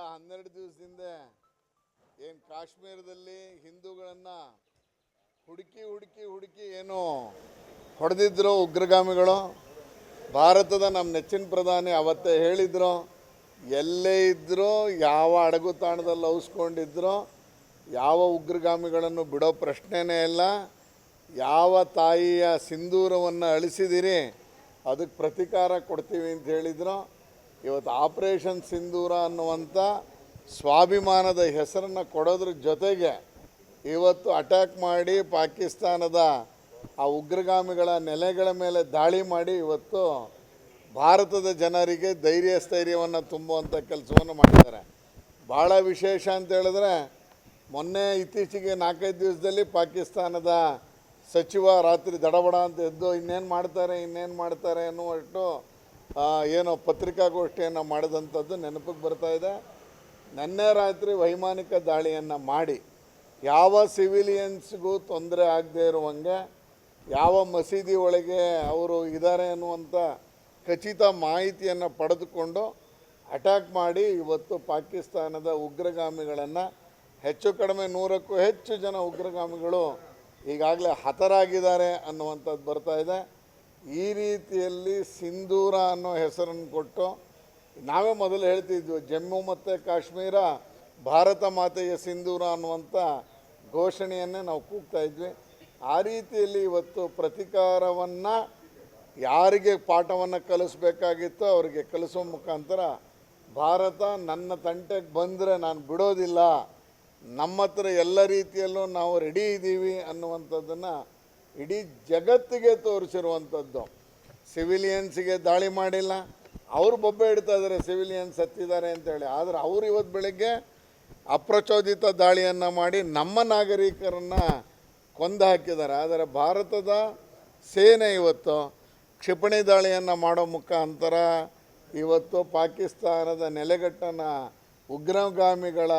12 ದಿವಸದಿಂದ ಏನು ಕಾಶ್ಮೀರದಲ್ಲಿ ಹಿಂದೂಗಳನ್ನು ಹುಡುಕಿ ಏನು ಹೊಡೆದಿದ್ರು ಉಗ್ರಗಾಮಿಗಳು. ಭಾರತದ ನಮ್ಮ ನೆಚ್ಚಿನ ಪ್ರಧಾನಿ ಅವತ್ತೇ ಹೇಳಿದ್ರು, ಎಲ್ಲೇ ಇದ್ದರೂ ಯಾವ ಅಡಗುತಾಣದಲ್ಲಿ ಔಸ್ಕೊಂಡಿದ್ರೋ ಯಾವ ಉಗ್ರಗಾಮಿಗಳನ್ನು ಬಿಡೋ ಪ್ರಶ್ನೆನೇ ಇಲ್ಲ. ಯಾವ ತಾಯಿಯ ಸಿಂಧೂರವನ್ನು ಅಳಿಸಿದಿರಿ ಅದಕ್ಕೆ ಪ್ರತೀಕಾರ ಕೊಡ್ತೀವಿ ಅಂತ ಹೇಳಿದ್ರು. ಇವತ್ತು ಆಪರೇಷನ್ ಸಿಂಧೂರ ಅನ್ನುವಂಥ ಸ್ವಾಭಿಮಾನದ ಹೆಸರನ್ನು ಕೊಡೋದ್ರ ಜೊತೆಗೆ ಇವತ್ತು ಅಟ್ಯಾಕ್ ಮಾಡಿ ಪಾಕಿಸ್ತಾನದ ಆ ಉಗ್ರಗಾಮಿಗಳ ನೆಲೆಗಳ ಮೇಲೆ ದಾಳಿ ಮಾಡಿ ಇವತ್ತು ಭಾರತದ ಜನರಿಗೆ ಸ್ಥೈರ್ಯವನ್ನು ತುಂಬುವಂಥ ಕೆಲಸವನ್ನು ಮಾಡಿದ್ದಾರೆ. ಭಾಳ ವಿಶೇಷ ಅಂತ ಹೇಳಿದ್ರೆ, ಮೊನ್ನೆ ಇತ್ತೀಚೆಗೆ 4-5 ದಿವಸದಲ್ಲಿ ಪಾಕಿಸ್ತಾನದ ಸಚಿವ ರಾತ್ರಿ ದಡಬಡ ಅಂತ ಎದ್ದು ಇನ್ನೇನು ಮಾಡ್ತಾರೆ ಅನ್ನುವಷ್ಟು ಏನೋ ಪತ್ರಿಕಾಗೋಷ್ಠಿಯನ್ನು ಮಾಡಿದಂಥದ್ದು ನೆನಪಿಗೆ ಬರ್ತಾಯಿದೆ. ನಿನ್ನೆ ರಾತ್ರಿ ವೈಮಾನಿಕ ದಾಳಿಯನ್ನು ಮಾಡಿ ಯಾವ ಸಿವಿಲಿಯನ್ಸ್ಗೂ ತೊಂದರೆ ಆಗದೇ ಇರುವಂಗೆ, ಯಾವ ಮಸೀದಿ ಒಳಗೆ ಅವರು ಇದ್ದಾರೆ ಅನ್ನುವಂಥ ಖಚಿತ ಮಾಹಿತಿಯನ್ನು ಪಡೆದುಕೊಂಡು ಅಟ್ಯಾಕ್ ಮಾಡಿ ಇವತ್ತು ಪಾಕಿಸ್ತಾನದ ಉಗ್ರಗಾಮಿಗಳನ್ನು ಹೆಚ್ಚು ಕಡಿಮೆ 100ಕ್ಕೂ ಹೆಚ್ಚು ಜನ ಉಗ್ರಗಾಮಿಗಳು ಈಗಾಗಲೇ ಹತರಾಗಿದ್ದಾರೆ ಅನ್ನುವಂಥದ್ದು ಬರ್ತಾಯಿದೆ. ಈ ರೀತಿಯಲ್ಲಿ ಸಿಂಧೂರ ಅನ್ನೋ ಹೆಸರನ್ನು ಕೊಟ್ಟು ನಾವೇ ಮೊದಲು ಹೇಳ್ತಿದ್ವಿ, ಜಮ್ಮು ಮತ್ತು ಕಾಶ್ಮೀರ ಭಾರತ ಮಾತೆಯ ಸಿಂಧೂರ ಅನ್ನುವಂಥ ಘೋಷಣೆಯನ್ನೇ ನಾವು ಕೂಗ್ತಾ ಇದ್ವಿ. ಆ ರೀತಿಯಲ್ಲಿ ಇವತ್ತು ಪ್ರತೀಕಾರವನ್ನು ಯಾರಿಗೆ ಪಾಠವನ್ನು ಕಲಿಸ್ಬೇಕಾಗಿತ್ತೋ ಅವರಿಗೆ ಕಲಿಸೋ ಮುಖಾಂತರ ಭಾರತ ನನ್ನ ತಂಟೆಗೆ ಬಂದರೆ ನಾನು ಬಿಡೋದಿಲ್ಲ, ನಮ್ಮ ಹತ್ರ ಎಲ್ಲ ರೀತಿಯಲ್ಲೂ ನಾವು ರೆಡಿ ಇದ್ದೀವಿ ಅನ್ನುವಂಥದ್ದನ್ನು ಇಡೀ ಜಗತ್ತಿಗೆ ತೋರಿಸಿರುವಂಥದ್ದು. ಸಿವಿಲಿಯನ್ಸಿಗೆ ದಾಳಿ ಮಾಡಿಲ್ಲ, ಅವರು ಬೊಬ್ಬೆ ಇಡ್ತಾ ಇದ್ದಾರೆ ಸಿವಿಲಿಯನ್ಸ್ ಹತ್ತಿದ್ದಾರೆ ಅಂತೇಳಿ. ಆದರೆ ಅವರು ಇವತ್ತು ಬೆಳಗ್ಗೆ ಅಪ್ರಚೋದಿತ ದಾಳಿಯನ್ನು ಮಾಡಿ ನಮ್ಮ ನಾಗರಿಕರನ್ನು ಕೊಂದು ಹಾಕಿದ್ದಾರೆ. ಆದರೆ ಭಾರತದ ಸೇನೆ ಇವತ್ತು ಕ್ಷಿಪಣಿ ದಾಳಿಯನ್ನು ಮಾಡೋ ಮುಖಾಂತರ ಇವತ್ತು ಪಾಕಿಸ್ತಾನದ ನೆಲೆಗಟ್ಟನ ಉಗ್ರಗಾಮಿಗಳ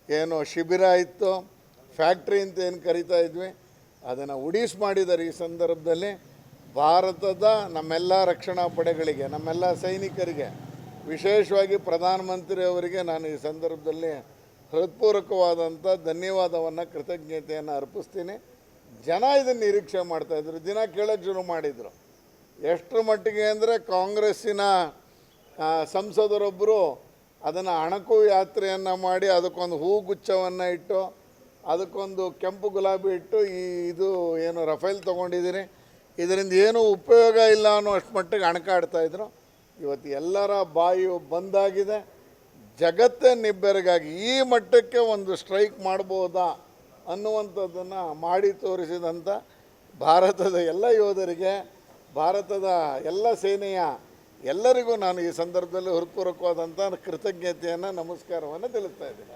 ಏನು ಶಿಬಿರ ಇತ್ತು, ಫ್ಯಾಕ್ಟ್ರಿ ಅಂತ ಏನು ಕರಿತಾ ಇದ್ವಿ, ಅದನ್ನು ಉಡೀಸ್ ಮಾಡಿದ್ದಾರೆ. ಈ ಸಂದರ್ಭದಲ್ಲಿ ಭಾರತದ ನಮ್ಮೆಲ್ಲ ರಕ್ಷಣಾ ಪಡೆಗಳಿಗೆ, ನಮ್ಮೆಲ್ಲ ಸೈನಿಕರಿಗೆ, ವಿಶೇಷವಾಗಿ ಪ್ರಧಾನಮಂತ್ರಿ ಅವರಿಗೆ ನಾನು ಈ ಸಂದರ್ಭದಲ್ಲಿ ಹೃತ್ಪೂರ್ವಕವಾದಂಥ ಧನ್ಯವಾದವನ್ನು, ಕೃತಜ್ಞತೆಯನ್ನು ಅರ್ಪಿಸ್ತೀನಿ. ಜನ ಇದನ್ನು ನಿರೀಕ್ಷೆ ಮಾಡ್ತಾಯಿದ್ರು, ದಿನ ಕೇಳೋಕ್ಕೆ ಶುರು ಮಾಡಿದರು. ಎಷ್ಟರ ಮಟ್ಟಿಗೆ ಅಂದರೆ ಕಾಂಗ್ರೆಸ್ಸಿನ ಸಂಸದರೊಬ್ಬರು ಅದನ್ನು ಅಣಕು ಯಾತ್ರೆಯನ್ನು ಮಾಡಿ ಅದಕ್ಕೊಂದು ಹೂಗುಚ್ಛವನ್ನು ಇಟ್ಟು, ಅದಕ್ಕೊಂದು ಕೆಂಪು ಗುಲಾಬಿ ಇಟ್ಟು, ಇದು ಏನು ರಫೇಲ್ ತೊಗೊಂಡಿದ್ದೀರಿ, ಇದರಿಂದ ಏನೂ ಉಪಯೋಗ ಇಲ್ಲ ಅನ್ನೋ ಅಷ್ಟು ಮಟ್ಟಿಗೆ ಅಣಕಾಡ್ತಾಯಿದ್ರು. ಇವತ್ತು ಎಲ್ಲರ ಬಾಯು ಬಂದಾಗಿದೆ. ಜಗತ್ತೇ ನಿಬ್ಬೆರಗಾಗಿ ಈ ಮಟ್ಟಕ್ಕೆ ಒಂದು ಸ್ಟ್ರೈಕ್ ಮಾಡ್ಬೋದಾ ಅನ್ನುವಂಥದ್ದನ್ನು ಮಾಡಿ ತೋರಿಸಿದಂಥ ಭಾರತದ ಎಲ್ಲ ಯೋಧರಿಗೆ, ಭಾರತದ ಎಲ್ಲ ಸೇನೆಯ ಎಲ್ಲರಿಗೂ ನಾನು ಈ ಸಂದರ್ಭದಲ್ಲಿ ಹೃತ್ಪೂರ್ವಕವಾದಂಥ ಕೃತಜ್ಞತೆಯನ್ನು, ನಮಸ್ಕಾರವನ್ನು ತಿಳಿಸ್ತಾ ಇದ್ದೀನಿ.